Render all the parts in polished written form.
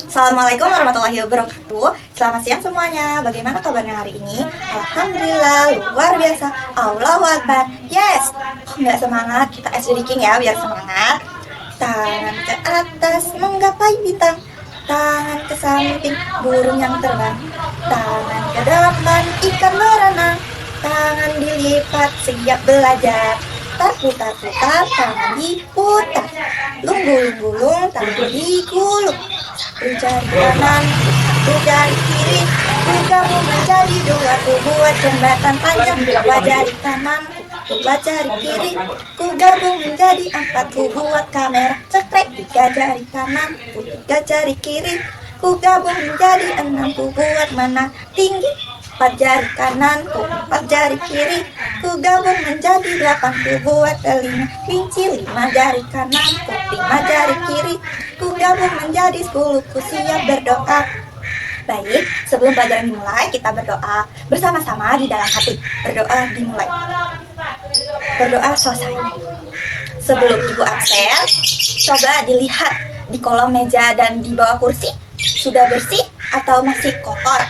Assalamualaikum warahmatullahi wabarakatuh. Selamat siang semuanya. Bagaimana kabarnya hari ini? Alhamdulillah, luar biasa. Allahu Akbar. Yes. Nggak semangat, kita SDK ya biar semangat. Tangan ke atas menggapai bintang, tangan ke samping burung yang terbang, tangan ke depan ikan berenang, tangan dilipat siap belajar. Putar-putar, tangan diputar, lunggul-lunggulung, tangan digulung. Satu jari kanan, satu jari kiri, digabung menjadi dua, ku buat jembatan panjang. Dua jari kanan, dua jari kiri, ku gabung menjadi empat, ku buat kamera cekrek. Tiga jari kanan, tiga jari kiri, ku gabung menjadi enam, ku buat mana tinggi. Empat jari kanan, empat jari kiri, ku gabung menjadi delapan, ku buat telinga kelinci. Lima jari kanan, lima jari kiri, ku gabung menjadi 10, ku siap berdoa. Baik, sebelum pelajaran dimulai, kita berdoa bersama-sama di dalam hati. Berdoa dimulai. Berdoa selesai. Sebelum ibu absen, coba dilihat di kolom meja dan di bawah kursi sudah bersih atau masih kotor.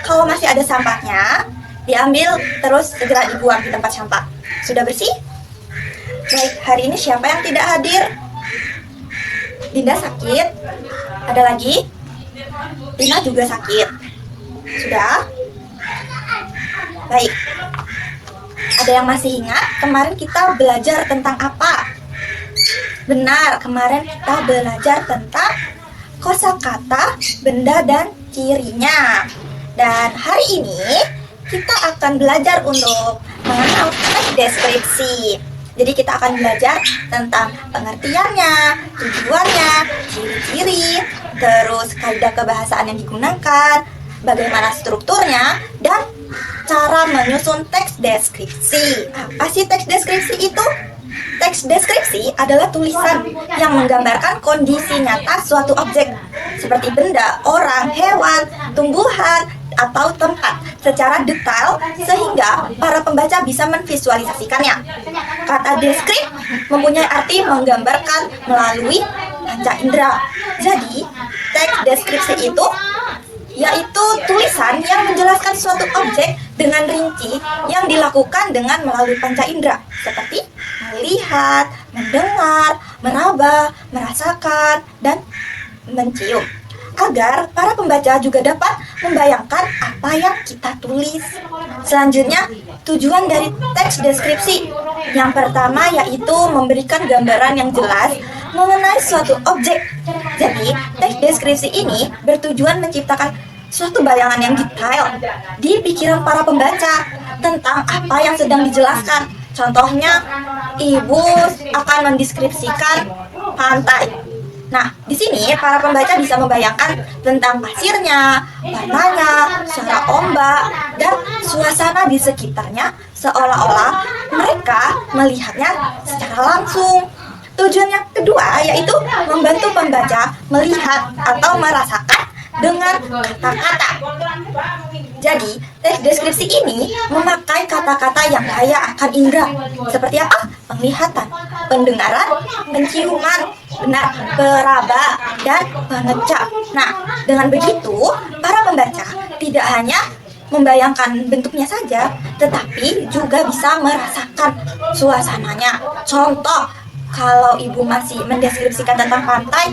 Kalau masih ada sampahnya, diambil terus segera dibuang di tempat sampah. Sudah bersih? Baik, hari ini siapa yang tidak hadir? Dinda sakit? Ada lagi? Dina juga sakit. Sudah? Baik. Ada yang masih ingat kemarin kita belajar tentang apa? Benar, kemarin kita belajar tentang kosakata, benda dan cirinya. Dan hari ini kita akan belajar untuk mengenal teks deskripsi. Jadi kita akan belajar tentang pengertiannya, tujuannya, ciri-ciri, terus kaidah kebahasaan yang digunakan, bagaimana strukturnya, dan cara menyusun teks deskripsi. Apa sih teks deskripsi itu? Teks deskripsi adalah tulisan yang menggambarkan kondisi nyata suatu objek, seperti benda, orang, hewan, tumbuhan, atau tempat secara detail sehingga para pembaca bisa memvisualisasikannya. Kata deskrip mempunyai arti menggambarkan melalui panca indera. Jadi, teks deskripsi itu yaitu tulisan yang menjelaskan suatu objek dengan rinci yang dilakukan dengan melalui panca indera, seperti melihat, mendengar, meraba, merasakan, dan mencium, agar para pembaca juga dapat membayangkan apa yang kita tulis. Selanjutnya, tujuan dari teks deskripsi. Yang pertama yaitu memberikan gambaran yang jelas mengenai suatu objek. Jadi, teks deskripsi ini bertujuan menciptakan suatu bayangan yang detail di pikiran para pembaca tentang apa yang sedang dijelaskan. Contohnya, ibu akan mendeskripsikan pantai. Nah, di sini para pembaca bisa membayangkan tentang pasirnya, warnanya, suara ombak, dan suasana di sekitarnya seolah-olah mereka melihatnya secara langsung. Tujuan yang kedua yaitu membantu pembaca melihat atau merasakan dengan kata-kata. Jadi, teks deskripsi ini memakai kata-kata yang kaya akan indera. Seperti apa? Penglihatan, pendengaran, penciuman, benar, peraba, dan pengecap. Nah, dengan begitu, para pembaca tidak hanya membayangkan bentuknya saja, tetapi juga bisa merasakan suasananya. Contoh, kalau ibu masih mendeskripsikan tentang pantai,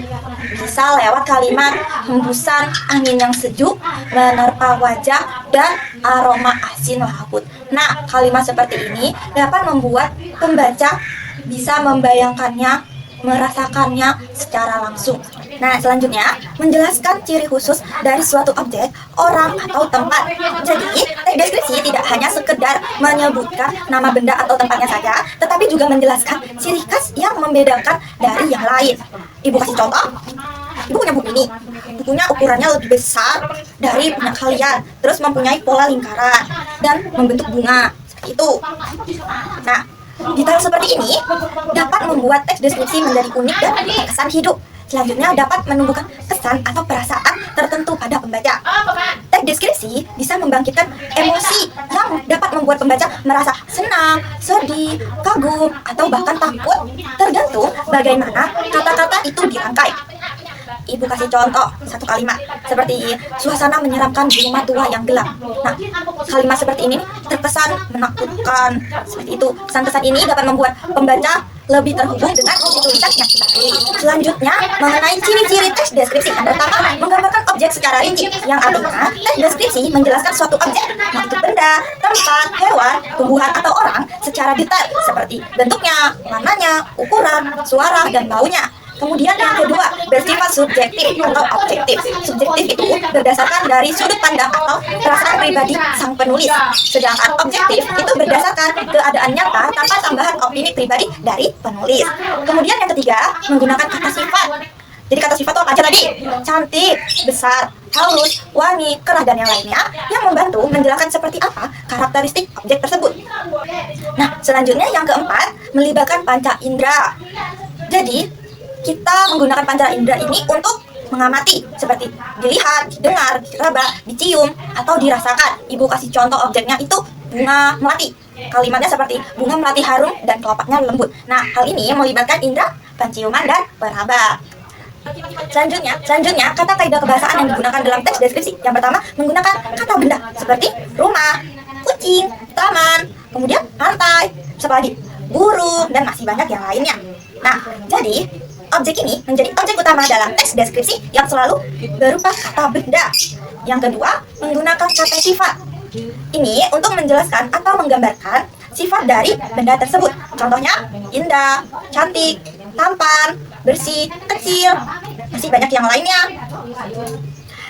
bisa lewat kalimat hembusan angin yang sejuk menerpa wajah dan aroma asin laut. Nah, kalimat seperti ini dapat membuat pembaca bisa membayangkannya, merasakannya secara langsung. Nah, selanjutnya, menjelaskan ciri khusus dari suatu objek, orang, atau tempat. Jadi, teks deskripsi tidak hanya sekedar menyebutkan nama benda atau tempatnya saja, tetapi juga menjelaskan ciri khas yang membedakan dari yang lain. Ibu kasih contoh. Ibu punya buku ini. Bukunya ukurannya lebih besar dari punya kalian, terus mempunyai pola lingkaran, dan membentuk bunga. Seperti itu. Nah, detail seperti ini dapat membuat teks deskripsi menjadi unik dan berkesan hidup. Selanjutnya dapat menumbuhkan kesan atau perasaan tertentu pada pembaca. Teks Deskripsi bisa membangkitkan emosi yang dapat membuat pembaca merasa senang, sedih, kagum, atau bahkan takut, tergantung bagaimana kata-kata itu dirangkai. Ibu kasih contoh satu kalimat seperti suasana menyeramkan di rumah tua yang gelap. Nah, kalimat seperti ini terkesan menakutkan. Seperti itu. Pesan-pesan ini dapat membuat pembaca lebih terhubung dengan tulisan yang kita tulis. Selanjutnya, mengenai ciri-ciri teks deskripsi. Yang pertama, menggambarkan objek secara rinci. Yang artinya, teks deskripsi menjelaskan suatu objek, yaitu benda, tempat, hewan, tumbuhan, atau orang secara detail, seperti bentuknya, warnanya, ukuran, suara, dan baunya. Kemudian yang kedua, bersifat subjektif atau objektif. Subjektif itu berdasarkan dari sudut pandang atau perasaan pribadi sang penulis. Sedangkan objektif itu berdasarkan keadaan nyata tanpa tambahan opini pribadi dari penulis. Kemudian yang ketiga, menggunakan kata sifat. Jadi kata sifat itu apa aja tadi? Cantik, besar, halus, wangi, kerah, dan yang lainnya yang membantu menjelaskan seperti apa karakteristik objek tersebut. Nah, selanjutnya yang keempat, melibatkan panca indera. Jadi, kita menggunakan panca indera ini untuk mengamati, seperti dilihat, didengar, diraba, dicium, atau dirasakan. Ibu kasih contoh objeknya itu bunga melati. Kalimatnya seperti bunga melati harum dan kelopaknya lembut. Nah, hal ini melibatkan indera penciuman dan peraba. Selanjutnya, kata kaidah kebahasaan yang digunakan dalam teks deskripsi. Yang pertama, menggunakan kata benda seperti rumah, kucing, taman, kemudian pantai, seperti burung, dan masih banyak yang lainnya. Nah, jadi objek ini menjadi objek utama dalam teks deskripsi yang selalu berupa kata benda. Yang kedua, menggunakan kata sifat. Ini untuk menjelaskan atau menggambarkan sifat dari benda tersebut. Contohnya, indah, cantik, tampan, bersih, kecil, masih banyak yang lainnya.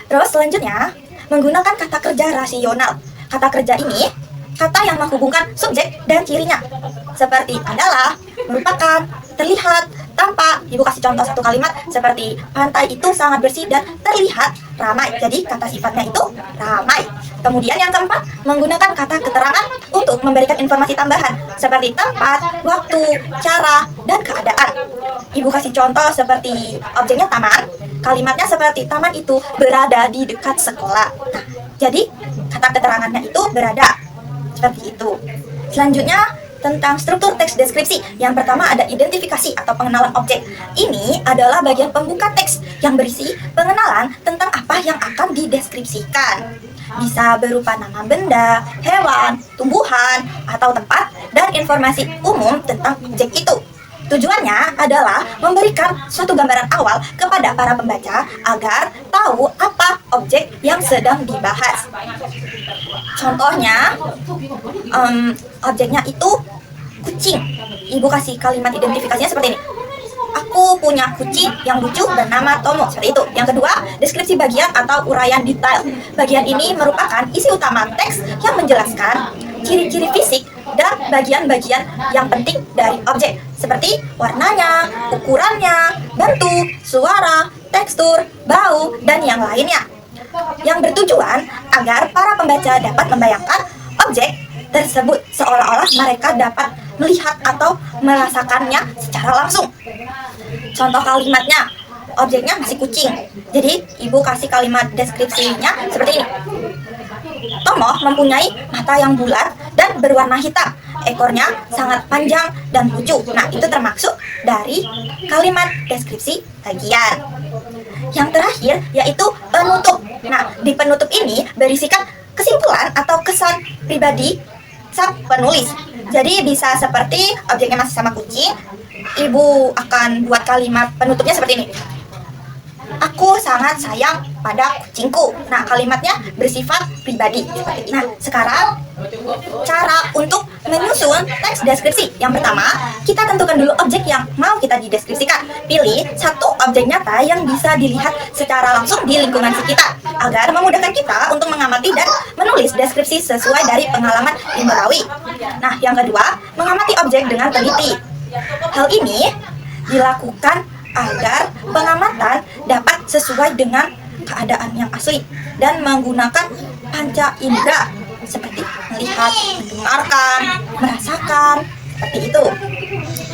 Terus selanjutnya, menggunakan kata kerja rasional. Kata kerja ini kata yang menghubungkan subjek dan cirinya. Seperti adalah, merupakan, terlihat, tampak. Ibu kasih contoh satu kalimat seperti pantai itu sangat bersih dan terlihat ramai. Jadi kata sifatnya itu ramai. Kemudian yang keempat, menggunakan kata keterangan untuk memberikan informasi tambahan seperti tempat, waktu, cara, dan keadaan. Ibu kasih contoh seperti objeknya taman. Kalimatnya seperti taman itu berada di dekat sekolah. Nah, jadi kata keterangannya itu berada. Seperti itu. Selanjutnya, tentang struktur teks deskripsi. Yang pertama ada identifikasi atau pengenalan objek. Ini adalah bagian pembuka teks yang berisi pengenalan tentang apa yang akan dideskripsikan. Bisa berupa nama benda, hewan, tumbuhan, atau tempat, dan informasi umum tentang objek itu. Tujuannya adalah memberikan suatu gambaran awal kepada para pembaca agar tahu apa objek yang sedang dibahas. Contohnya, objeknya itu kucing. Ibu kasih kalimat identifikasinya seperti ini. Aku punya kucing yang lucu bernama Tomo. Seperti itu. Yang kedua, deskripsi bagian atau uraian detail. Bagian ini merupakan isi utama teks yang menjelaskan ciri-ciri fisik dan bagian-bagian yang penting dari objek, seperti warnanya, ukurannya, bentuk, suara, tekstur, bau, dan yang lainnya, yang bertujuan agar para pembaca dapat membayangkan objek tersebut seolah-olah mereka dapat melihat atau merasakannya secara langsung. Contoh kalimatnya, objeknya masih kucing. Jadi, ibu kasih kalimat deskripsinya seperti ini. Tomo mempunyai mata yang bulat dan berwarna hitam. Ekornya sangat panjang dan lucu. Nah, itu termasuk dari kalimat deskripsi bagian. Yang terakhir yaitu penutup. Nah, di penutup ini berisikan kesimpulan atau kesan pribadi sang penulis. Jadi bisa seperti objeknya masih sama kucing, ibu akan buat kalimat penutupnya seperti ini. Aku sangat sayang pada kucingku. Nah, kalimatnya bersifat pribadi. Nah, sekarang cara untuk menyusun teks deskripsi. Yang pertama, kita tentukan dulu objek yang mau kita dideskripsikan. Pilih satu objek nyata yang bisa dilihat secara langsung di lingkungan sekitar, agar memudahkan kita untuk mengamati dan menulis deskripsi sesuai dari pengalaman inderawi. Nah, yang kedua, mengamati objek dengan teliti. Hal ini dilakukan agar pengamatan dapat sesuai dengan keadaan yang asli dan menggunakan panca indera seperti melihat, mendengarkan, merasakan, seperti itu.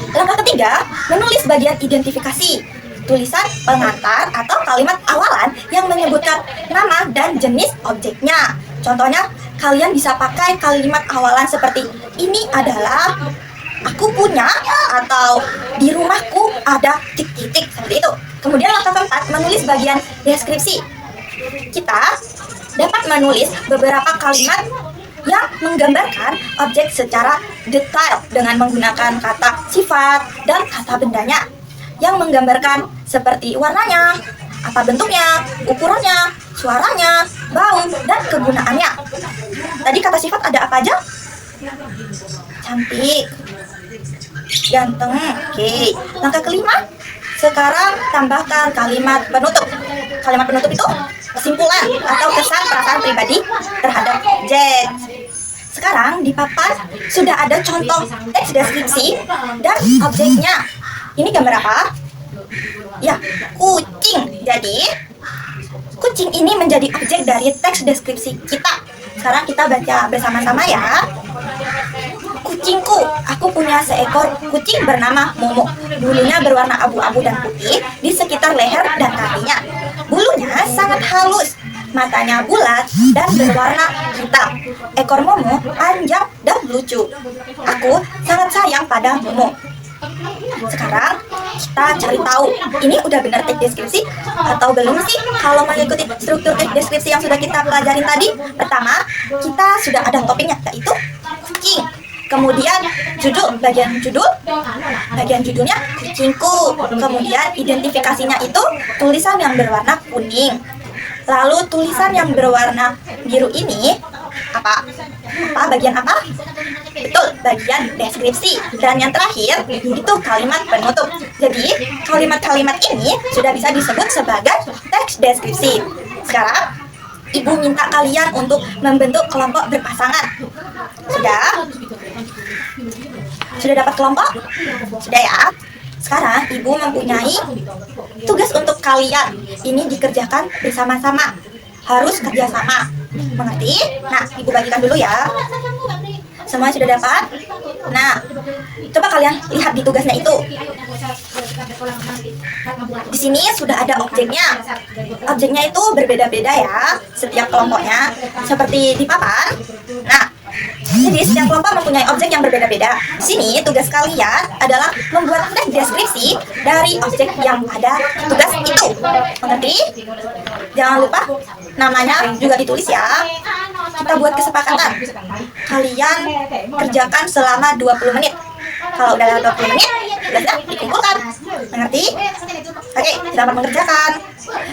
Langkah ketiga, menulis bagian identifikasi. tulisan pengantar atau kalimat awalan yang menyebutkan nama dan jenis objeknya. Contohnya, kalian bisa pakai kalimat awalan seperti ini adalah aku punya, atau di rumahku ada titik-titik, seperti itu. Kemudian langkah keempat, menulis bagian deskripsi. Kita dapat menulis beberapa kalimat yang menggambarkan objek secara detail dengan menggunakan kata sifat dan kata bendanya yang menggambarkan seperti warnanya, apa bentuknya, ukurannya, suaranya, bau, dan kegunaannya. Tadi kata sifat ada apa aja? Cantik, ganteng. Oke. Langkah kelima, sekarang tambahkan kalimat penutup. Kalimat penutup itu kesimpulan atau kesan perasaan pribadi terhadap objek. Sekarang di papan sudah ada contoh teks deskripsi dan objeknya. Ini gambar apa? Ya, kucing. Jadi, kucing ini menjadi objek dari teks deskripsi kita. Sekarang kita baca bersama-sama ya. Kucingku, aku punya seekor kucing bernama Momo. Bulunya berwarna abu-abu dan putih di sekitar leher dan kakinya. Bulunya sangat halus, matanya bulat dan berwarna hitam. Ekor Momo panjang dan lucu. Aku sangat sayang pada Momo. Sekarang kita cari tahu, ini udah benar teks deskripsi atau belum sih? Kalau mengikuti struktur teks deskripsi yang sudah kita pelajarin tadi, pertama kita sudah ada topiknya, yaitu kucing. Kemudian bagian judulnya kucingku. Kemudian identifikasinya itu tulisan yang berwarna kuning. Lalu tulisan yang berwarna biru ini bagian apa? Betul, bagian deskripsi. Dan yang terakhir itu kalimat penutup. Jadi kalimat-kalimat ini sudah bisa disebut sebagai teks deskripsi. Sekarang Ibu minta kalian untuk membentuk kelompok berpasangan. Sudah dapat kelompok? Sudah ya? Sekarang Ibu mempunyai tugas untuk kalian. Ini dikerjakan bersama-sama. Harus kerjasama. Mengerti? Nah, Ibu bagikan dulu ya. Semua sudah dapat? Nah, coba kalian lihat di tugasnya itu. Di sini sudah ada objeknya. Objeknya itu berbeda-beda ya, setiap kelompoknya. Seperti di papan. Nah, jadi setiap kelompok mempunyai objek yang berbeda-beda. Di sini tugas kalian adalah membuat teks deskripsi dari objek yang ada di tugas itu. Mengerti? Jangan lupa namanya juga ditulis ya. Kita buat kesepakatan. Kalian kerjakan selama 20 menit. Kalau udah 20 menit, tugasnya dikumpulkan. Mengerti? Oke, selamat mengerjakan.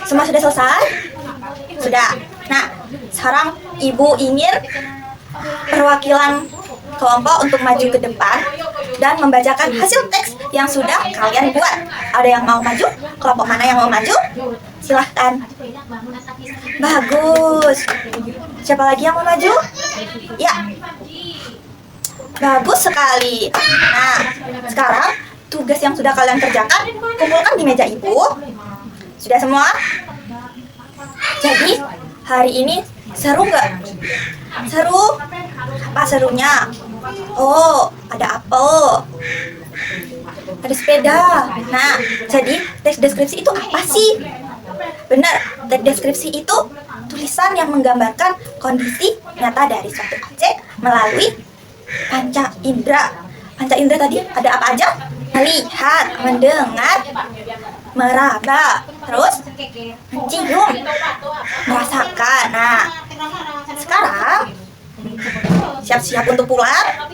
Semua sudah selesai? Sudah. Nah, sekarang Ibu ingin perwakilan kelompok untuk maju ke depan dan membacakan hasil teks yang sudah kalian buat. Ada yang mau maju? Kelompok mana yang mau maju? Silahkan. Bagus. Siapa lagi yang mau maju? Ya. Bagus sekali. Nah, sekarang tugas yang sudah kalian kerjakan kumpulkan di meja Ibu. Sudah semua? Jadi hari ini seru nggak? Seru? Apa serunya? Oh, ada apel, ada sepeda. Nah, jadi teks deskripsi itu apa sih? Benar, teks deskripsi itu tulisan yang menggambarkan kondisi nyata dari suatu objek melalui panca indera. Panca indera tadi ada apa aja? Melihat, mendengar, meraba, terus mencium, merasakan. Nah, sekarang siap-siap untuk pulang.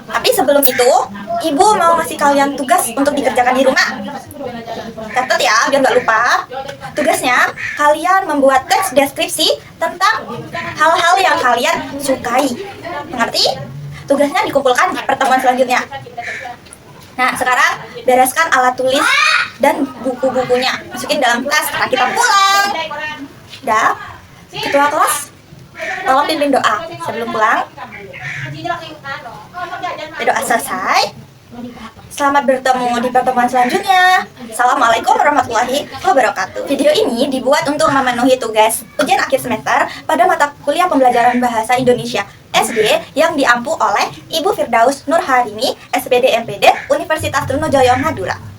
Tapi sebelum itu, Ibu mau ngasih kalian tugas untuk dikerjakan di rumah. Catat ya, biar nggak lupa. Tugasnya, kalian membuat teks deskripsi tentang hal-hal yang kalian sukai. Mengerti? Tugasnya dikumpulkan di pertemuan selanjutnya. Nah, sekarang bereskan alat tulis dan buku-bukunya. Masukin dalam tas karena kita pulang. Udah? Ketua kelas, tolong pimpin doa sebelum pulang. Doa selesai. Selamat bertemu di pertemuan selanjutnya. Assalamualaikum warahmatullahi wabarakatuh. Video ini dibuat untuk memenuhi tugas ujian akhir semester pada mata kuliah pembelajaran bahasa Indonesia SD yang diampu oleh Ibu Firdaus Nurharini, SPD MPD Universitas Trunojoyo Madura.